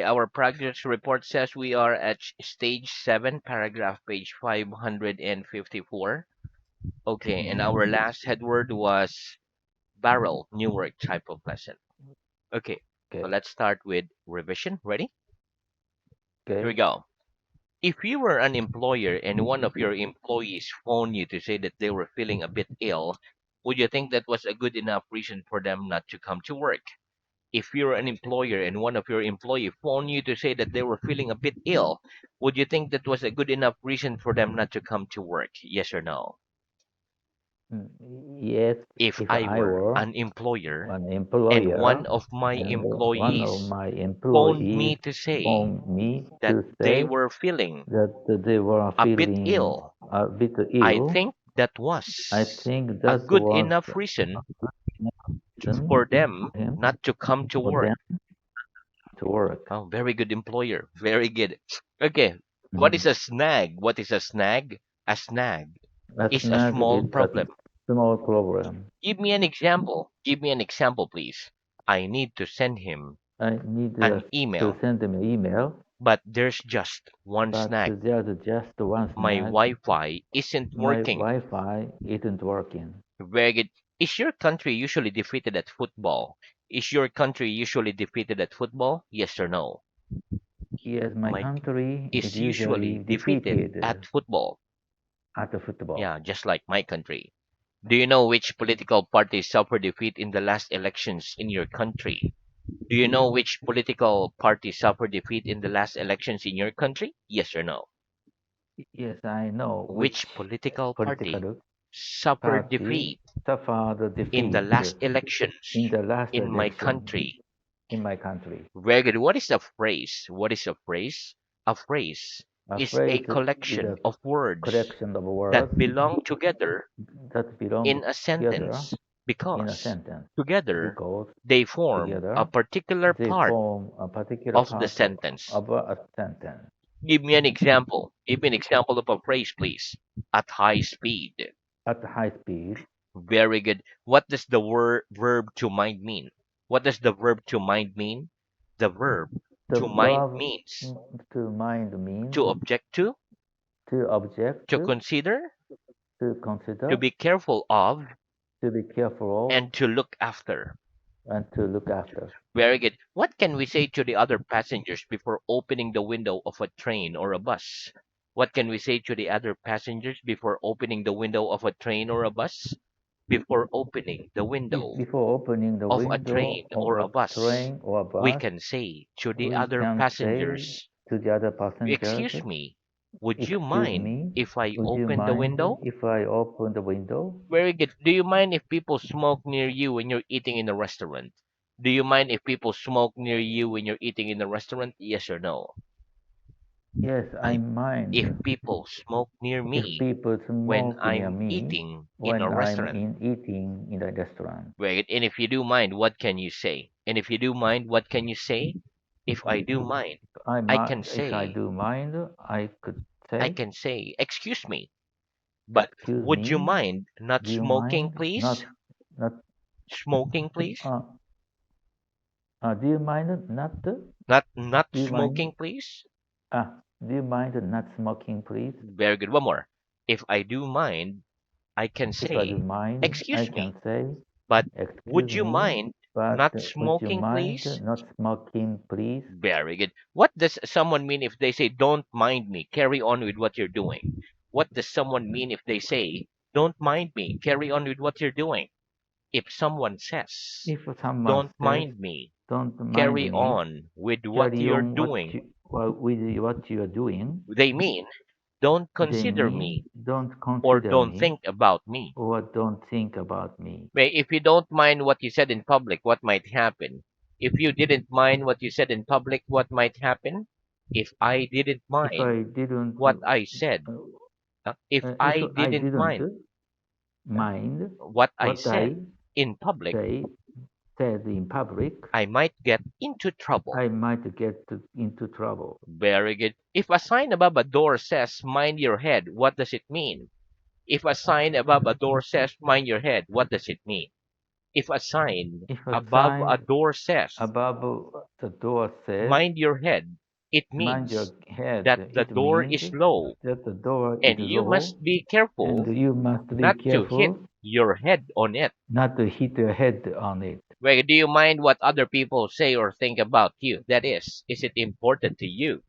Our progress report says we are at stage 7, paragraph page 554. Okay, and Mm-hmm. our last headword was barrel, Newark type of lesson. Okay, so Okay. let's start with revision. Ready? Here we Okay. go. If you were an employer and one of your employees phoned you to say that they were feeling a bit ill, would you think that was a good enough reason for them not to come to work? If you're an employer and one of your employee phoned you to say that they were feeling a bit ill, would you think that was a good enough reason for them not to come to work? Yes or no? Mm, Yes, If if I I were were an employer an and employer one of my and one of employees my phoned employees me to say phoned me that to they say were feeling that they were a bit feeling ill, a bit I ill, think that I was think a that good was enough reason enough reason for them for him not to come to for work. them to work. Oh, very good employer. Very good. Okay. What Mhm. is a snag? What is a snag? A snag A is a snag small is a problem. small problem. Give me an example. Give me an example, please. I need to send him I need an to email, send them an email, but there's just one but snag. there's just one My snag. Wi-Fi isn't My working. Wi-Fi isn't working. Very good. Is your country usually defeated at football? Is your country usually defeated at football? Yes or no? Yes, my My country is is usually usually defeated defeated at football. at the football. Yeah, just like my country. Do you know which political party suffered defeat in the last elections in your country? Do you know which political party suffered defeat in the last elections in your country? Yes or no? Yes, I know which Which political party political suffered party defeat suffered in the defeat last elections in the last in my election country? in my country. Very good. What is a phrase? What is a phrase? A phrase A is a phrase is collection a of words collection of that words belong together that belong in a together sentence in a because sentence together because they form a together particular they part form a particular of the part sentence. of a sentence. Give me an example. Give me an example of a phrase, please. At high speed. At high speed, Very good. What does the word verb to mind mean? What does the verb to mind mean? The verb the to mind verb means to mind means to object to object, to consider, to to consider, be careful of, to be careful and to look after. of, and to look after. Very good. What can we say to the other passengers before opening the window of a train or a bus? What can we say to the other passengers before opening the window of a train or a bus? Before opening the window Before opening the of a train window of or a a bus, train or a we bus, can say to the we other can say passengers, to the other passengers, excuse me, would you "Excuse mind me, if I would you open the mind window? if I open the window?" Very good. Do you mind if people smoke near you when you're eating in a restaurant? Do you mind if people smoke near you when you're eating in a restaurant? Yes or no? Yes, I I If mind people smoke near if me people when smoke near I'm me eating in a when I'm restaurant, in eating in a restaurant. very good. And if you do mind, what can you say? And if you do mind, what can you say? If I do mind, I can If I say, do mind, I say, can say, excuse me, but "Excuse would you me, mind not do you smoking, mind please? not Smoking, please? uh, do you mind not do Not you mind smoking, please? do you mind not smoking, please?" Very good. One more. If I do mind, I can If I do say, mind, I excuse can me, say, but "Excuse would you me, mind but not would you smoking, mind please? not smoking, please?" Very good. What does someone mean if they say, don't mind me, carry on with what you're doing? What does someone mean if they say, don't mind me, carry on with what you're doing? If someone says, If someone don't says, mind me, "Don't mind carry me," on with what carry you're on doing, with what you are doing, they mean, don't they consider mean me don't or consider don't me think about me. or don't think about me. If you don't mind what you said in public, what might happen? If you didn't mind what you said in public, what might happen? If I didn't If mind I didn't, what I said, if if I I didn't didn't mind mind what I what said I in public, say said in public, I might get into trouble. I might get into trouble. Very good. If a sign above a door says, mind your head, what does it mean? If a sign above a door says, mind your head, what does it mean? If a sign If a above a sign door says, above the door says, mind your head, it mind your means head, that the it door means is low that the door is and you low must be and careful you must be not to hit careful your head on it. not to hit your head on it. Well, do you mind what other people say or think about you? That is it important to you?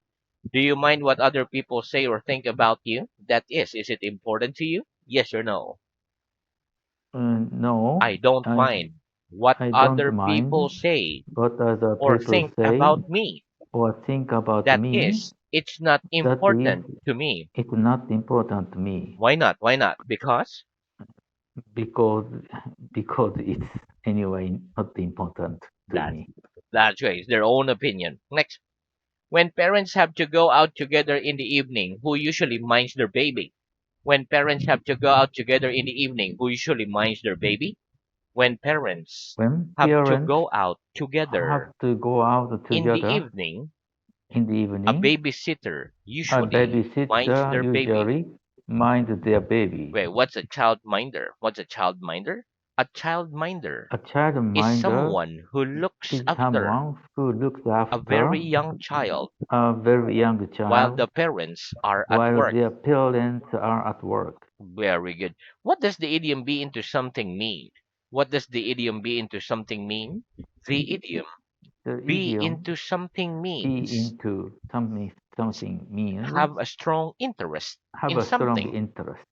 Do you mind what other people say or think about you? That is it important to you? Yes or no? I No, don't mind what I don't other people mind say what other or people think say about me. or think about That me. is, it's not That is, important to me. it's not important to me Why not? Why not? Because because it's anyway not important to that's me. that's right. It's their own opinion. Next, when parents have to go out together in the evening, who usually minds their baby? When parents have to go out together in the evening, who usually minds their baby? When parents When have to parents go out have together to go out in the together evening, in the a evening, babysitter a usually minds babysitter their baby. usually minds their baby. Wait, what's a child minder? What's a child minder? A child minder A is childminder someone who looks is after someone who looks a very after young child a very young while child the parents are at while work. their parents are at work. Very good. What does the idiom be into something mean? What does the idiom be into something mean? The idiom The be idiom into something be means into something means have a strong interest have in a strong something. interest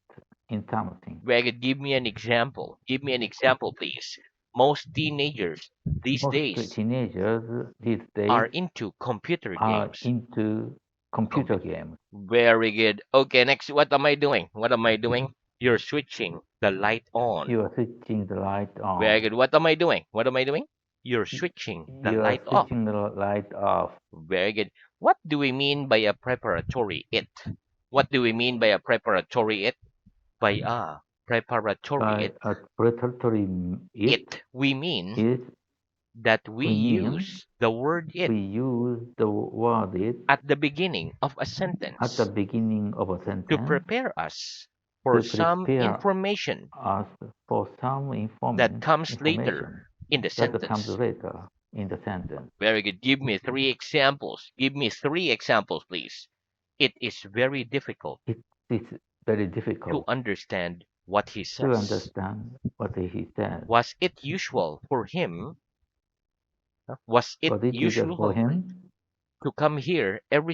in something. Greg, give me an example. Give me an example, please. Most teenagers these Most days teenagers these days are into computer are games. into computer Compu- games. Very good. Okay, next. What am I doing? What am I doing? You're switching the light on. You are switching the light Very on. good. What am I doing? What am I doing? You're switching the You are light off. switching the light off. Very good. What do we mean by a preparatory it? What do we mean by a preparatory it? By a preparatory By it. a preparatory it, It. We mean it that we we mean use the word it we use the word it at the beginning of a at the sentence beginning of a to sentence prepare us for to some prepare information us for some that comes information later in the that comes sentence. later in the sentence. Very good. Give me three examples. Give me three examples, please. It is very difficult It is very to difficult understand what he to says. understand what he says. Was it usual for him? Was it Was it usual for usual him to come here every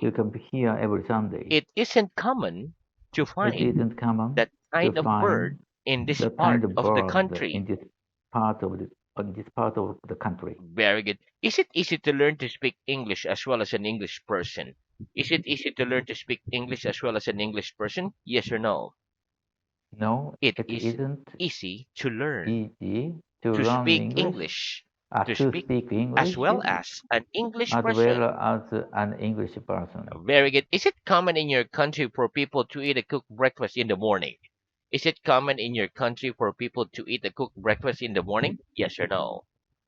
to Sunday? come here every Sunday? It isn't common to It find isn't common that to kind of bird find in this the kind part of of the bird country. in this part of the country. Very good. Is it easy to learn to speak English as well as an English person? Is it easy to learn to speak English as well as an English person? Yes or no? No, It it is isn't easy to learn easy to to learn speak English, English, to to speak speak as English, well as an English as well person. as an English person. Very good. Is it common in your country for people to eat a cooked breakfast in the morning? Is it common in your country for people to eat a cooked breakfast in the morning? Yes or no?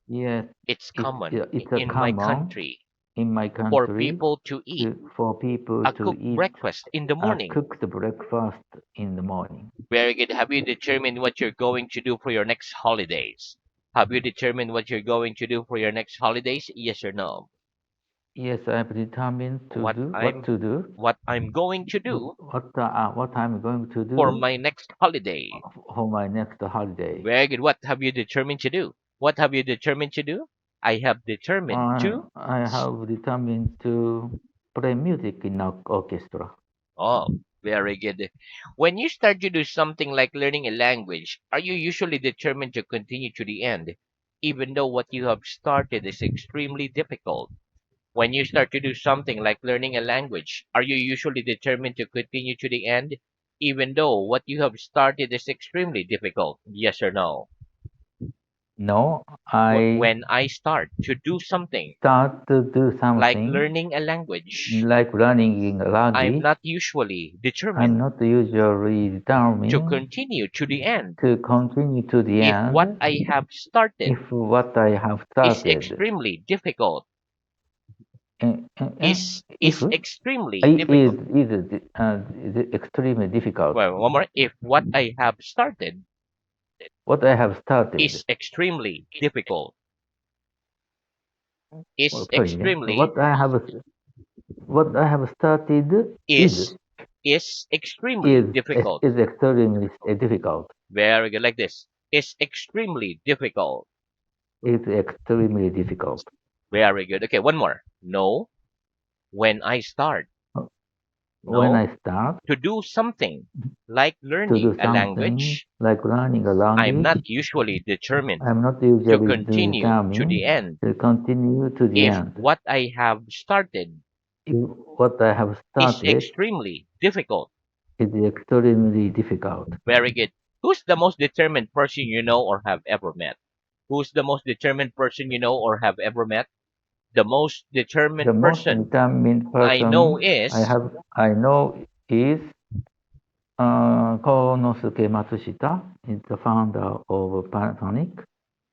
Yes, It's common it's a in my common country in my for country people to eat for people a to cooked eat breakfast in the a morning. cooked breakfast in the morning. Very good. Have you determined what you're going to do for your next holidays? Have you determined what you're going to do for your next holidays? Yes or no? Yes, I've determined to What do what I'm to do, what I'm going to do what I'm going to for do my next holiday. for my next holiday. Very good. What have you determined to do? What have you determined to do? I have determined to. I have determined to play music in an orchestra. Oh, very good. When you start to do something like learning a language, are you usually determined to continue to the end, even though what you have started is extremely difficult? When you start to do something like learning a language, are you usually determined to continue to the end, even though what you have started is extremely difficult? Yes or no? No, I When I start to do something start to do like something learning a language, like learning a I'm language. not usually I'm determined not usually to determined continue to the end to continue to the if what end I have started if what I have is started extremely difficult. if Is extremely it difficult. is extremely difficult. Well, one more. If what I have started What I have started. is extremely difficult. Oh, Is sorry. Yeah. extremely What I have started is extremely difficult. is extremely difficult. Very good, like this. Is extremely difficult. It's extremely difficult. Very good. Okay, one more. No, when I start. When No, I start to do something like to learning do a something language. like learning a I'm language, not usually determined I'm not to usually continue to determined the end. to continue to the If end. what I have started If what I have is started extremely difficult. is extremely difficult. Very good. Who's the most determined person you know or have ever met? Who's the most determined person you know or have ever met? The most The determined most person determined I know person is I know is Konosuke Matsushita, is the founder of Panasonic.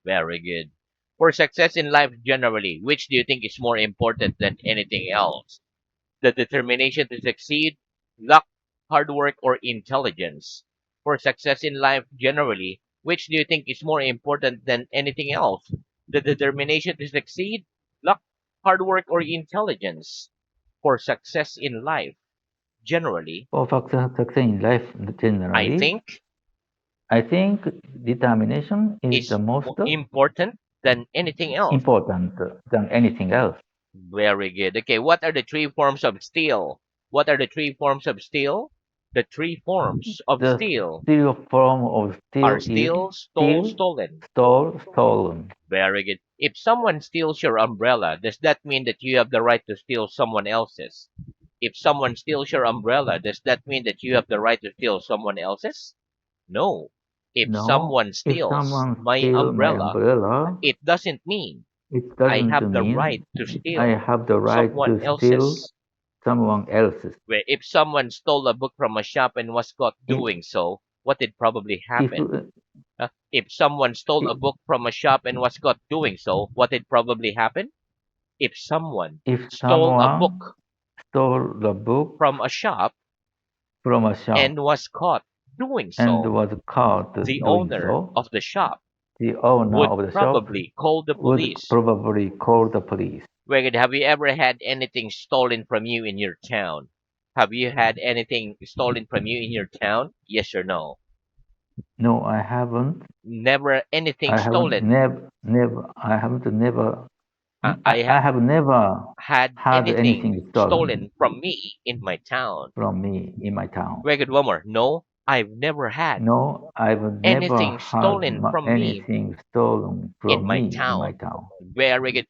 very good. For success in life generally, which do you think is more important than anything else? The determination to succeed, luck, hard work, or intelligence? For success in life generally, which do you think is more important than anything else? The determination to succeed, luck, hard work, or intelligence? For success in life generally, For success in life I generally, think I think determination is the is most more important than anything else. important than anything else. Very good. Okay, what are the three forms of steel? What are the three forms of steel? The three forms of The steel steel form of are steel is steel, steel, stolen. stolen. Very good. If someone steals your umbrella, does that mean that you have the right to steal someone else's? If someone steals your umbrella, does that mean that you have the right to steal someone else's? No. If No, someone if steals someone my steals my umbrella, umbrella, it doesn't mean it I doesn't have the right mean to I steal have the right someone to steal else's. someone else's. Where if someone stole a book from a shop and was caught If doing so, what did probably if happen? If someone stole a book from a shop and was caught doing so, what did probably happen? If someone if stole a someone book stole the book from a shop from a shop and was caught doing and so, was caught the doing owner so, of the shop the owner would of the shop probably call the would police. probably call the police. Wait, have you ever had anything stolen from you in your town? Have you had anything stolen from you in your town? Yes or no? No, I haven't. Never anything stolen. I haven't never, I I have never had had anything anything stolen stolen from me in my town. from me in my town. Very good, one more. No, I've never had No, I've never anything had stolen from me anything stolen in from my me in my town. town. Very good.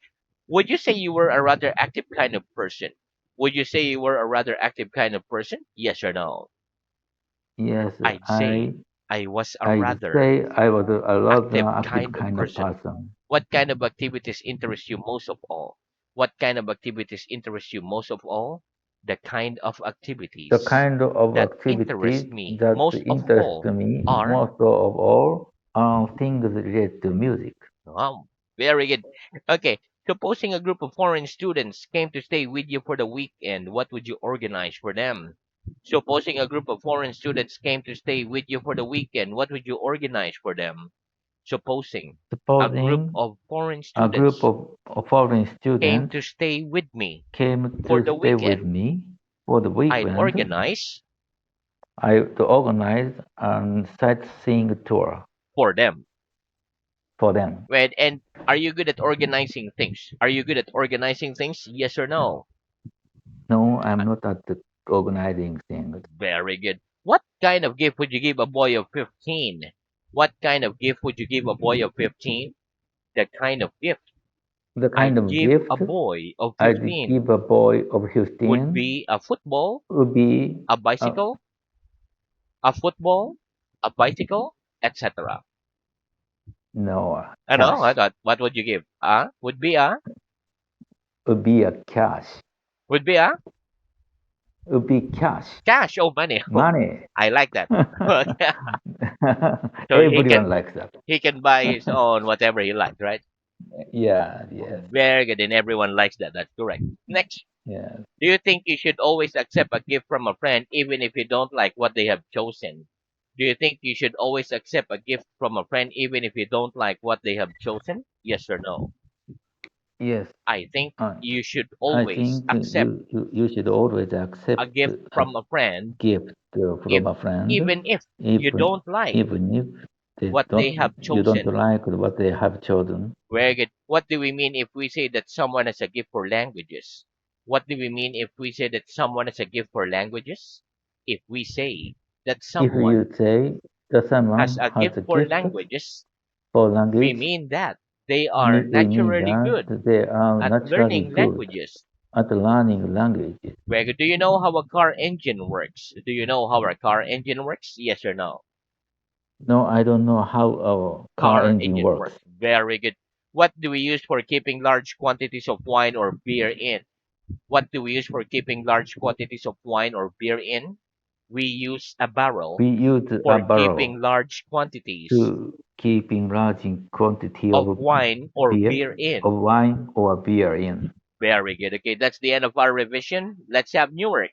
Would you say you were a rather active kind of person? Would you say you were a rather active kind of person? Yes or no? Yes, I'd say I was a I'd rather say I was a rather active active kind of kind of person. person. What kind of activities interest you most of all? What kind of activities interest you most of all? The kind of The activities kind of that interest activities me that most of interest all me are most of all are things related to music. very good. Okay, supposing a group of foreign students came to stay with you for the weekend, what would you organize for them? Supposing a group of foreign students came to stay with you for the weekend, what would you organize for them? Supposing a group Supposing of foreign a group students of foreign came students to stay with me came for to the stay with weekend, me for the I'd weekend, organize I to organize a sightseeing tour for them. for them. Right? And are you good at organizing things? Are you good at organizing things? Yes or no? No, I'm not at the organizing things. Very good. What kind of gift would you give a boy of 15? What kind of gift would you give a boy of 15? The kind of gift The kind I'd of give a gift boy of I'd 15 give a boy of would 15 be a football, would be a uh, bicycle, a football, a bicycle, etc. no I know. I cash. thought, what would you give? Would be a cash. Would be a Would be cash. cash. Oh, money. Oh, Money. I like that. So Everyone likes that. he can buy his own whatever he likes, right? Yeah, yes, Very good, and everyone likes that. That's correct. Next, yes. do you think you should always accept a gift from a friend even if you don't like what they have chosen? Do you think you should always accept a gift from a friend even if you don't like what they have chosen? Yes or no? Yes. I think Uh, you should I always think accept you should always a accept gift a from a friend gift if from a friend, even if you even don't like even if what they have you don't chosen. like what they have chosen. Very good. What do we mean if we say that someone has a gift for languages? What do we mean if we say that someone has a gift for languages? If we say that If you someone say that has someone a has gift a for gift languages, for we language, mean that they are we mean naturally good that they are at naturally learning good languages. at learning languages. Very good. Do you know how a car engine works? Do you know how a car engine works? Yes or no? No, I don't know how a car Car engine engine works. works. Very good. What do we use for keeping large quantities of wine or beer in? What do we use for keeping large quantities of wine or beer in? We use a barrel We use a for barrel keeping large quantities to keeping large quantity of of wine or beer, beer of in. wine or beer in. Very good. Okay, that's the end of our revision. Let's have new work.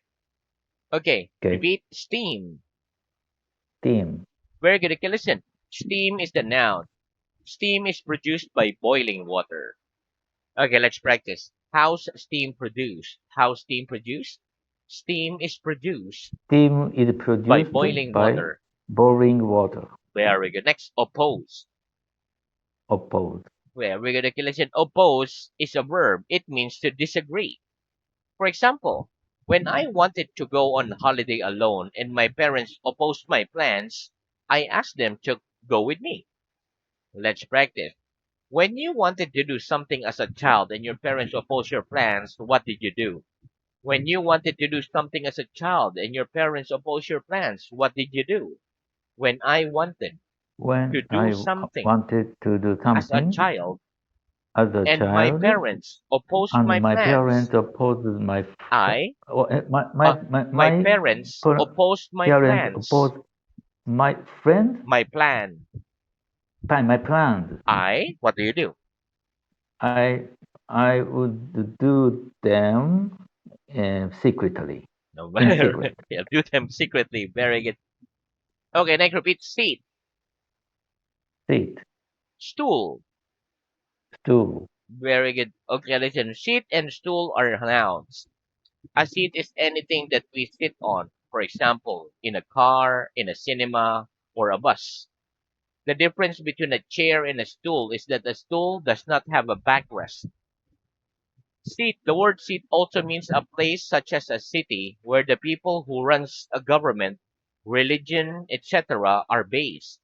Okay, Okay, repeat steam. steam. Very good. Okay, listen. Steam is the noun. Steam is produced by boiling water. Okay, let's practice. How's steam produced? How's steam produced? Steam is produced Steam is by produced boiling by water. boiling water. Very good. Next, oppose. Oppose. Very good. Okay, listen. Oppose is a verb. It means to disagree. For example, when I wanted to go on holiday alone and my parents opposed my plans, I asked them to go with me. Let's practice. When you wanted to do something as a child and your parents opposed your plans, what did you do? When you wanted to do something as a child and your parents opposed your plans, what did you do? When I wanted to When do I something wanted to do as a something child as a and my child, parents opposed my and my plans, parents opposed I, my my parents par- opposed my parents plans, opposed my friend, my plan. my plans. What do you do? I I would do them secretly, No, in secret. yeah, do them secretly. Very good. Okay, next repeat. Seat, Seat, stool. stool. Very good. Okay, listen. Seat and stool are nouns. A seat is anything that we sit on. For example, in a car, in a cinema, or a bus. The difference between a chair and a stool is that a stool does not have a backrest. Seat, the word seat also means a place such as a city where the people who runs a government, religion, etc. are based.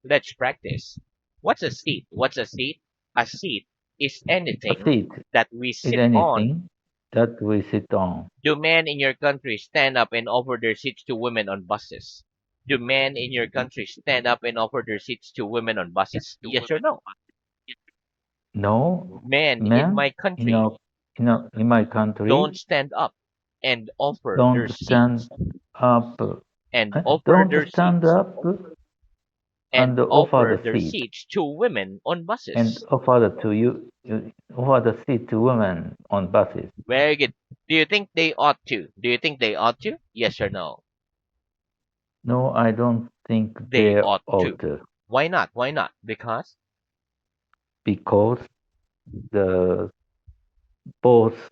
Let's practice. What's a seat? What's a seat? A seat is A anything seat that we is sit on. anything that we sit on. Do men in your country stand up and offer their seats to women on buses? Do men in your country stand up and offer their seats to women on buses? Yes or no? No, Men in men my country in my country don't stand up and offer their don't stand seats up, don't stand up and and offer offer the their seat seats to women on and buses. offer offer the seat to women on buses. Very good. Do you think they ought to? Do you think they ought to? Yes or no? No, I don't think They they ought ought to. to, Why not? Why not? Because because the both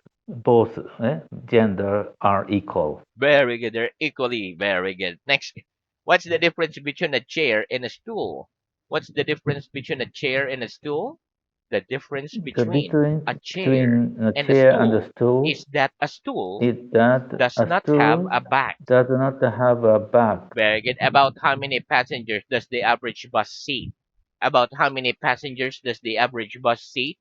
gender are equal. very good. They're equally very good. Next, what's the difference between a chair and a stool? What's the difference between a chair and a stool? The difference The between difference a chair between a and a chair and a stool stool is that a stool is that does a not have stool a back. does not have a back. Very good. About how many passengers does the average bus seat? About how many passengers does the average bus seat?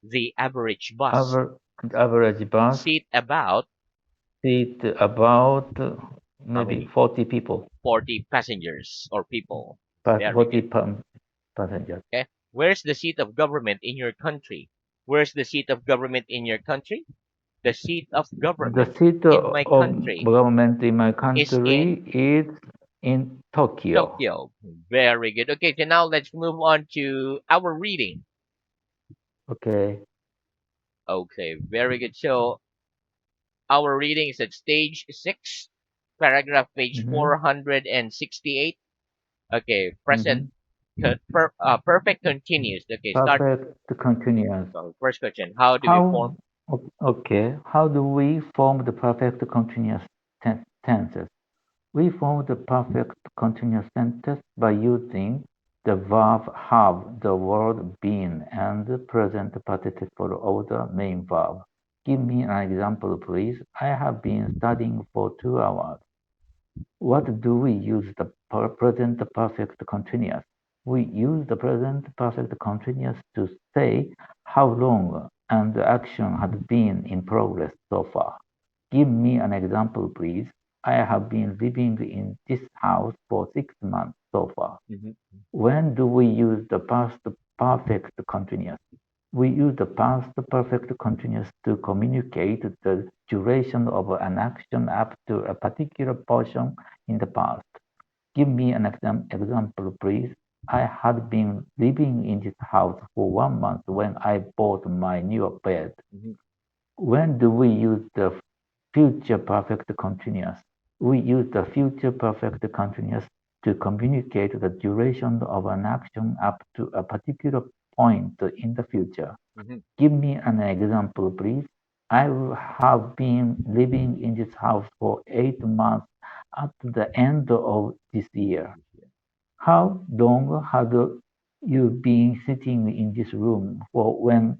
The average bus Aver, average bus seat about seat about how maybe many? 40 people, 40 passengers or people. but Very 40 good. passengers. Okay. Where's the seat of government in your country? Where's the seat of government in your country? The seat of The government seat in my of country government in my is country in is in Tokyo. Tokyo. Very good. Okay, so now let's move on to our reading. Okay. Okay, very good. So our reading is at stage 6, paragraph page Mm-hmm. 468. Okay, present Mm-hmm. perfect continuous. Okay, start. Perfect continuous. So first question: how do we How, form? okay, how do we form the perfect continuous tenses? We form the perfect continuous sentence by using the verb have, the word been, and the present participle of the main verb. Give me an example, please. I have been studying for 2 hours. What do we use the present perfect continuous? We use the present perfect continuous to say how long and the action had been in progress so far. Give me an example, please. I have been living in this house for 6 months so far. Mhm, When do we use the past perfect continuous? We use the past perfect continuous to communicate the duration of an action up to a particular portion in the past. Give me an example, please. I had been living in this house for 1 month when I bought my new bed. mhm, When do we use the future perfect continuous? We use the future perfect continuous to communicate the duration of an action up to a particular point in the future. mhm. Give me an example, please. I have been living in this house for 8 months at the end of this year. How long had you been sitting in this room when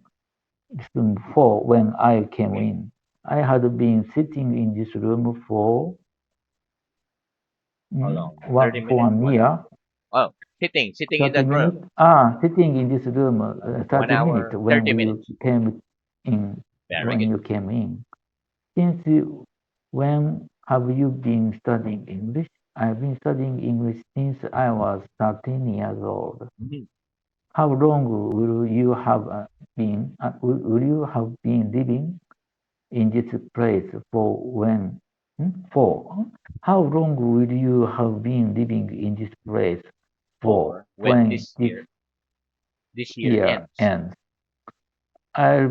I came Okay, in? I had been sitting in this room for how long? what 30 minutes? for a One hour? year, Oh, sitting in 30 that room. minutes. Sitting in this room, One 30 minutes hour, 30 minutes. in Very when good. you came in. When have you been studying English? I've been studying English since I was 13 years old. Mhm. How long will you have been living in this place for? How long will you have been living in this place for For when when this this year year ends. ends? I'll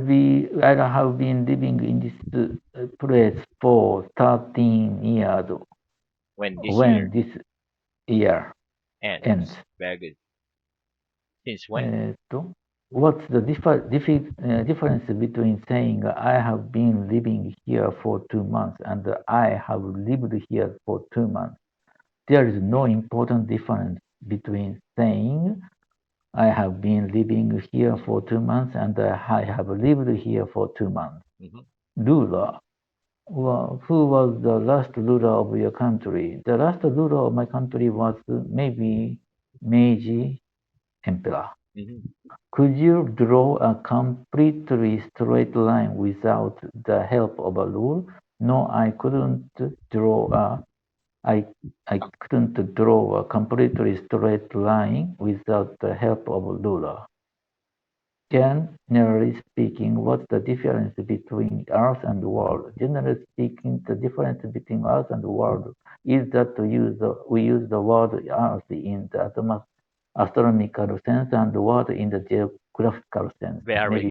have been living in this place for 13 years When this when year this year ends. ends. Very good. Since when? What's the difference between saying I have been living here for 2 months and I have lived here for 2 months? There is no important difference between saying I have been living here for 2 months and I have lived here for 2 months. Hmm. Ruler. Well, who was the last ruler of your country? The last ruler of my country was maybe Meiji Emperor. Hmm. Could you draw a completely straight line without the help of a rule? No, draw a I I couldn't draw a completely straight line without the help of a ruler. Generally speaking, what's the difference between Earth and the world? Generally speaking, the difference between Earth and the world is that we use the word Earth in the astronomical sense and the word in the geographical sense. Very Maybe